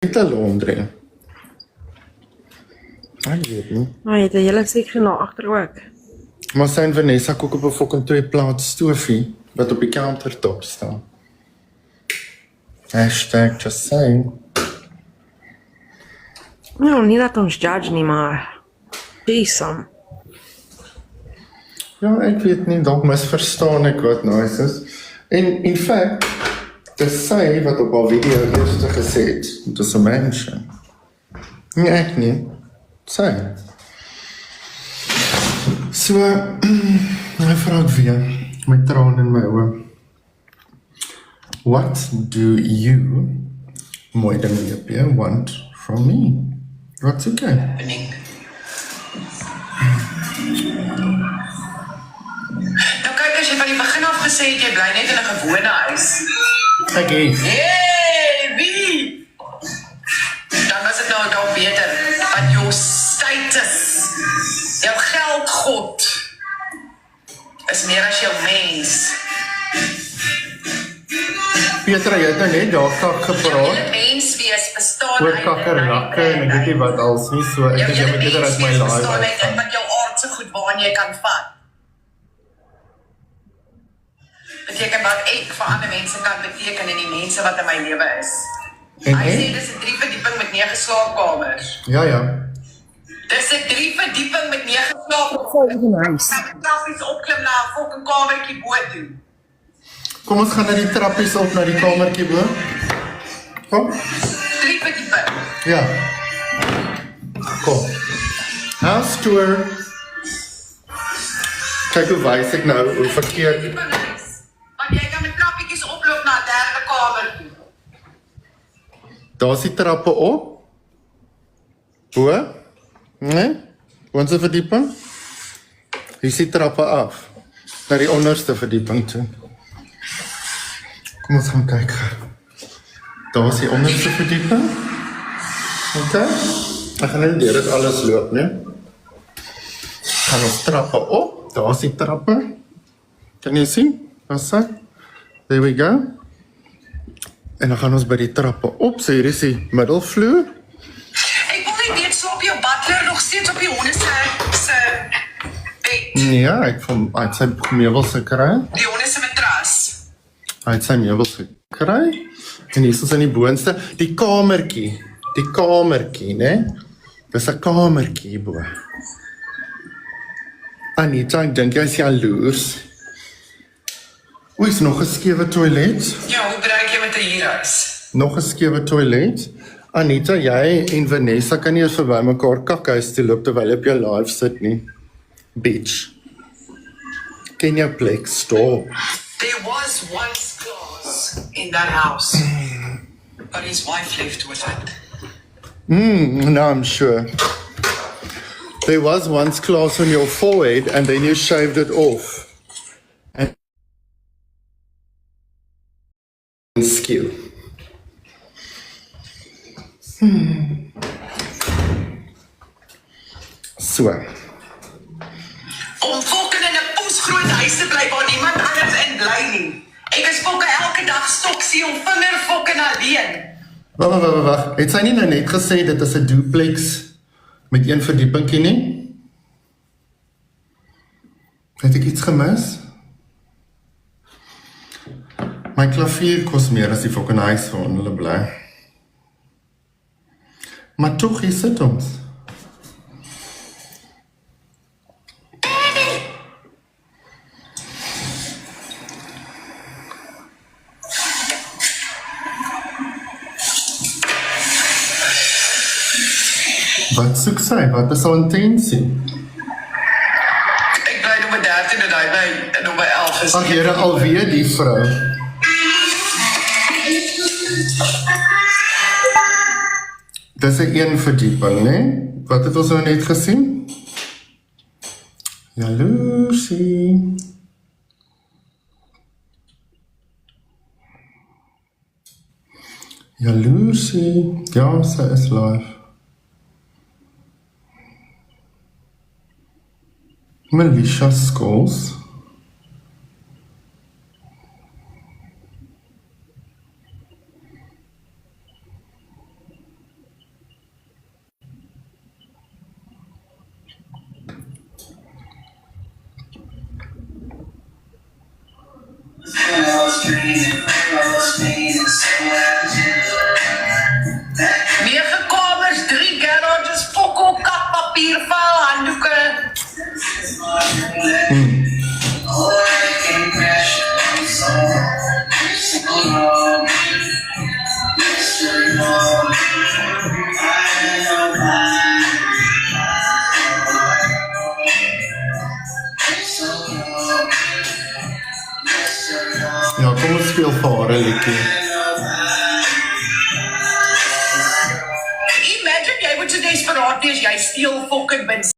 Niet de laundry. Ek weet nie. Maar jy het 'n hele seksie na agter ook. Maar sy en Vanessa kook op 'n fucking 2-plaat stoofie wat op die countertop staan. Hashtag just saying. Nou, nie dat ons judge nie, maar Jason. Ja, ek weet nie, dalk misverstaan ek wat nice is. En in fact, dis sy wat op haar video eerste gesê het, dit is 'n mensje. Nee, ek nie. Sy. So, nou vra ek weer, my traan in my oë. What do you, mooi dinge, want from me? What's okay? happening. Nou kyk, as jy van die begin af gesê het, jy bly net in 'n gewone huis. Ek het. Hey, wie? Dan was dit nou dalk beter, want jou status, jou geldgod, is meer as jou mens. Petra, jy het nou net daar kak gepraat. Jou mens wees bestaan Oor kakkerlakke en ek weet nie wat als nie, so ek dink jy moet eerder uit my live bestaan uit uitgaan. wat jou aardse goed waaraan jy kan vat. Beteken wat ek vir ander mense kan beteken en die mense wat in my lewe is. En Hy sê ek? dis 'n 3 verdieping met 9 slaapkamers. Ja, ja. Dis 'n 3 verdieping met 9 slaapkamers. Ek kan trappies opklim na 'n fucking kamertjie bo toe. Kom ons gaan na die trappies op na die kamertjie bo. Kom. 3 verdieping. Ja. Kom. House tour. Kyk hoe wys ek nou hoe verkeerd. Want jy kan met trappietjies oploop na 'n 3de kamer toe. Daar's die trappe op. Bo. Nee? Ons verdieping. Hier is die trappe af. Na die onderste verdieping toe. Kom ons gaan kyk. Daar is die onderste verdieping. Ok. Ek gaan nie deur dit alles loop, nee. Gaan ons trappe op. Daar is die trappe. Kan jy sien? Daar's sy. There we go. En dan gaan ons by die trappe op. So hier is die middelvloer. Ek wil net weet, slaap jou butler nog steeds op die honde se bed? Nee, hy het sy meubels gekry. Die honde se matras. Hy het sy meubels gekry. En hier is ons in die boonste. Die kamertjie, né? Dis 'n kamertjie hierbo. Anita, ek dink jy is jaloers. O, is nog 'n skewe toilet. Ja, hoe bereik jy met 'n huurhuis? Nog 'n skewe toilet. Anita, jy en Vanessa kan nie eens verby mekaar kakhuis toe loop terwyl jy op jou live sit nie. Bitch. Ken jou plek, stop. There was once class in that house, but his wife left with it. No, I'm sure. There was once class on your forehead and then you shaved it off. And skill. So. Om fokken in 'n poesgroot huis te bly waar niemand anders in bly nie. Ek is fokke elke dag stoksie om vingerfokken alleen. Wag. Het sy nie nou net gesê dit is 'n duplex met een verdiepingkie nie? Het ek iets gemis? My klavier kos meer as die fucking huis waarin hulle bly. Maar tog, hier sit ons. Wat soek sy? Wat is haar intensie? Ek bly nommer 13 en hy by nommer 11 is. Ag Here, alweer die vrou. Dis 'n een verdieping, né? Wat het ons nou net gesien? Jaloesie. Jaloesie. Ja, sy is live. Melissa Scholes. Nege kamers, 3 garages, fokol, kappapier, vuil, handdoeke. Ja, kom ons speel vir haar 'n liedjie. Imagine jy moet so desperaat wees, jy steel fucking bins.